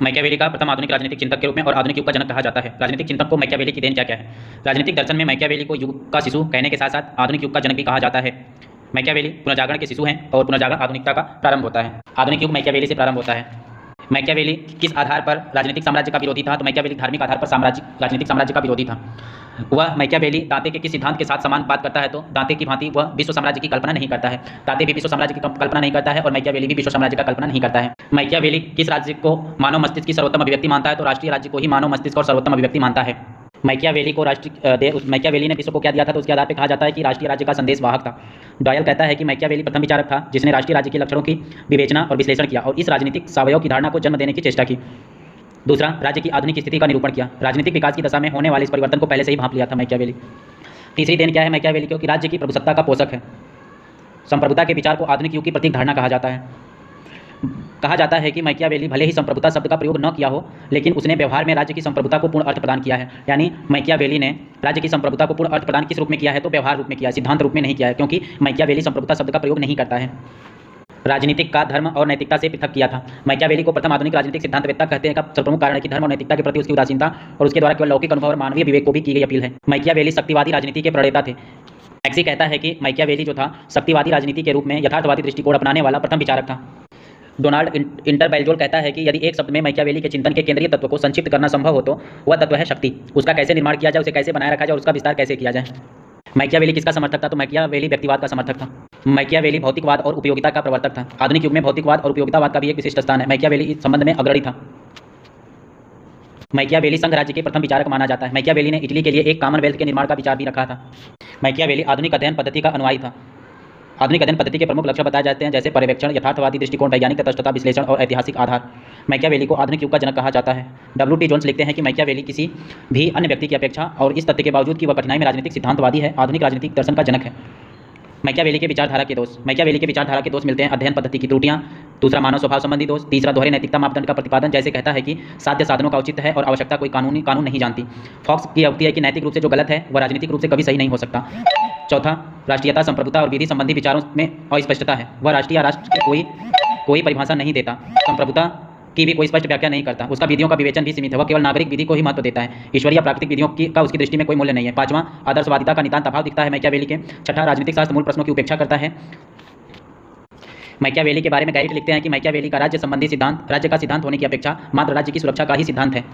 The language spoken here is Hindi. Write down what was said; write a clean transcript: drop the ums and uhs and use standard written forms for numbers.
मैकियावेली का प्रथम आधुनिक राजनीतिक चिंतक के रूप में और आधुनिक युग का जनक कहा जाता है। राजनीतिक चिंतक को मैकियावेली की देन क्या क्या है? राजनीतिक दर्शन में मैकियावेली को युग का शिशु कहने के साथ साथ आधुनिक युग का जनक भी कहा जाता है। मैकियावेली पुनर्जागरण के शिशु हैं और पुनर्जागरण आधुनिकता का प्रारंभ होता है। आधुनिक युग मैकियावेली से प्रारंभ होता है। मैकियावेली किस आधार पर राजनीतिक साम्राज्य का विरोधी था? तो मैकियावेली धार्मिक आधार पर राजनीतिक साम्राज्य का विरोधी था। वह मैकियावेली दांते के किस सिद्धांत के साथ समानुपात करता है? तो दांते की भांति वह विश्व साम्राज्य की कल्पना नहीं करता है। दांते भी विश्व साम्राज्य की कल्पना नहीं करता है और मैकियावेली भी विश्व साम्राज्य का कल्पना नहीं करता है। मैकियावेली किस राज्य को मानव मस्तिष्क की सर्वोत्तम अभिव्यक्ति मानता है? तो राष्ट्रीय राज्य को ही मानव मस्तिष्क और सर्वोत्तम अभिव्यक्ति मानता है। मैकियावेली ने विश्व को क्या दिया था? तो उसके आधार पर कहा जाता है कि राष्ट्रीय राज्य का संदेश वाहक था। डॉयल कहता है कि मैकियावेली प्रथम विचारक था जिसने राष्ट्रीय राज्य के लक्षणों की विवेचना और विश्लेषण किया और इस राजनीतिक सावयव की धारणा को जन्म देने की चेष्टा की। दूसरा, राज्य की आधुनिक स्थिति का निरूपण किया। राजनीतिक विकास की दशा में होने वाले इस परिवर्तन को पहले से ही भांप लिया था मैकियावेली। तीसरी देन क्या है मैकियावेली को? कि राज्य की प्रभुसत्ता का पोषक है। संप्रभुता के विचार को आधुनिक युग की प्रतीक धारणा कहा जाता है। कहा जाता है कि मैकियावेली भले ही संप्रभुता शब्द का प्रयोग न किया हो, लेकिन उसने व्यवहार में राज्य की संप्रभुता को पूर्ण अर्थ प्रदान किया है। यानी मैकियावेली ने राज्य की संप्रभुता को पूर्ण अर्थ प्रदान किस रूप में किया है? तो व्यवहार रूप में किया है, सिद्धांत रूप में नहीं किया है, क्योंकि मैकियावेली संप्रभुता शब्द का प्रयोग नहीं करता है। राजनीतिक का धर्म और नैतिकता से पृथक किया था। मैकियावेली को प्रथम आधुनिक राजनीतिक सिद्धांतवेत्ता कहते हैं का प्रमुख कारण है कि धर्म और नैतिकता के प्रति उसकी उदासीनता और उसके द्वारा केवल लौकिक अनुभव और मानवीय विवेक को भी की गई अपील है। मैकियावेली शक्तिवादी राजनीति के प्रणेता थे। मैक्सी कहता है कि मैकियावेली जो था शक्तिवादी राजनीति के रूप में यथार्थवादी दृष्टिकोण अपनाने वाला प्रथम विचारक था। डोनाल्ड इंटरबैल्जोल कहता है कि यदि एक शब्द में मैकियावेली के चिंतन के केंद्रीय तत्व को संक्षिप्त करना संभव हो तो वह तत्व है शक्ति। उसका कैसे निर्माण किया जाए, उसे कैसे बनाए रखा जाए और उसका विस्तार कैसे किया जाए। मैकियावेली किसका समर्थक था? तो मैकियावेली व्यक्तिवाद का समर्थक था। मैकियावेली भौतिकवाद और उपयोगिता का प्रवर्तक था। आधुनिक युग में भौतिकवाद और उपयोगितावाद का भी एक विशिष्ट स्थान है। मैकियावेली इस संबंध में अग्रणी था। मैकियावेली संघ राज्य के प्रथम विचारक माना जाता है। मैकियावेली ने इटली के लिए एक कॉमनवेल्थ के निर्माण का विचार भी रखा था। मैकियावेली आधुनिक अध्ययन पद्धति का अनुयायी था। आधुनिक अध्ययन पद्धति के प्रमुख लक्ष्य बताए जाते हैं जैसे पर्यवेक्षण, यथार्थवादी दृष्टिकोण, वैज्ञानिक तटस्थता, विश्लेषण और ऐतिहासिक आधार। मैकियावेली को आधुनिक युग का जनक कहा जाता है। W.T. जोन्स लिखते हैं कि मैकियावेली किसी भी अन्य व्यक्ति की अपेक्षा और इस तथ्य के बावजूद कि वह कठिनाई में राजनीतिक सिद्धांतवादी है, आधुनिक राजनीतिक दर्शन का जनक है। मैकियावेली के विचारधारा के दोष। मैकियावेली के विचारधारा के दोष मिलते हैं अध्ययन पद्धति की त्रुटियां, दूसरा मानव स्वभाव संबंधी दोष, तीसरा दोहरे नैतिकता मापदंड का प्रतिपादन, जैसे कहता है कि साध्य साधनों का औचित्य है और आवश्यकता कोई कानून नहीं जानती। फॉक्स की अवधि है कि नैतिक रूप से जो गलत है वह राजनीतिक रूप से कभी सही नहीं हो सकता। चौथा, राष्ट्रीयता, संप्रभुता और विधि संबंधी विचारों में अस्पष्टता है। वह राष्ट्रीय राष्ट्र की कोई परिभाषा नहीं देता, संप्रभुता की भी कोई स्पष्ट व्याख्या नहीं करता, उसका विधियों का विवेचन भी सीमित है, वह केवल नागरिक विधि को ही महत्व देता है। ईश्वरीय प्राकृतिक विधियों का उसकी दृष्टि में कोई मूल्य नहीं है। पांचवां, आदर्शवादिता का नितांत अभाव दिखता है मैकियावेली के। छठा, राजनीतिक शास्त्र मूल प्रश्नों की उपेक्षा करता है। मैकियावेली के बारे में गैरिट लिखते हैं कि मैकियावेली का राज्य संबंधी सिद्धांत राज्य का सिद्धांत होने की अपेक्षा मात्र राज्य की सुरक्षा का ही सिद्धांत है।